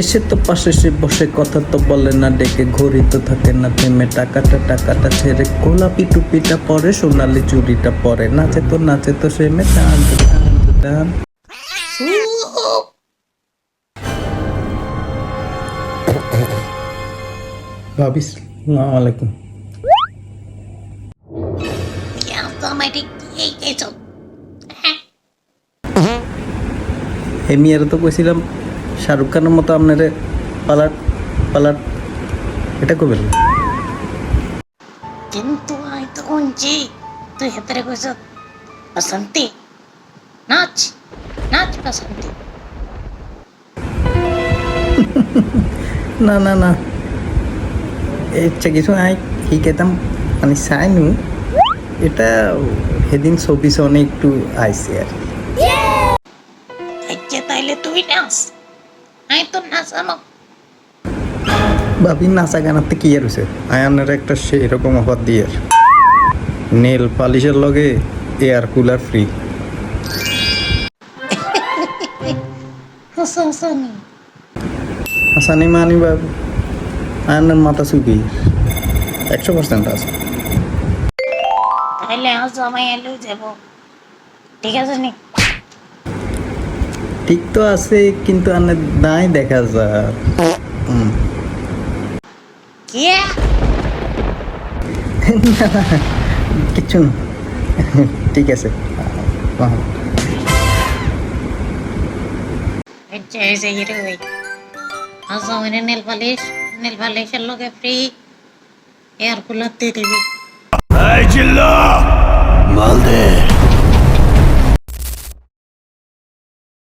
এসে তো পাশে সে বসে কথা তো বলে না ডেকে, ঘড়ি তো থাকে না থেমে, টাকাটা ছেড়ে গোলাপি টুপিটা পরে, সোনালি চুড়িটা পরে, নাচে তো সে মে টান টান টান। ভাবি আসসালামু আলাইকুম। এই মেয়েরা তো কইছিলাম শাহরুখ খানের মতো আপনারে পালাট পালাট এটা করবেন না। কিন্তু আমি তো শুনছি তুই হেতারে কইস বসন্তি, নাচ নাচ বসন্তি। না না না ইচ্ছা কিছু নাই, শিখাইতাম মানে চাইনু, এটা সেদিন ছবি সনে একটু আইসে আর কি। আচ্ছা তাইলে তুই নাচ, আমি তো নাচানো। ভাবি নাচা গানাতে কি আর হয়েছে, আয়ানের একটা সেরকম অফার দিয়ে নেল পালিশের লগে এয়ার কুলার ফ্রি। হাসানি হাসানি মানি বাবু, আয়ানের মাথা চুকি 100% আছে। তাইলে আজ আমায় এলেও যাব, ঠিক আছে নি? ঠিক তো আছে কিন্তু আনে নাই দেখা যায়। কি কিছু না, ঠিক আছে। আচ্ছা এই যে হিরো ভাই, আজ আমার নেল পালিশের লগে ফ্রি এয়ার কুলার দিয়ে দিবি। Hey, Jilla! Malde!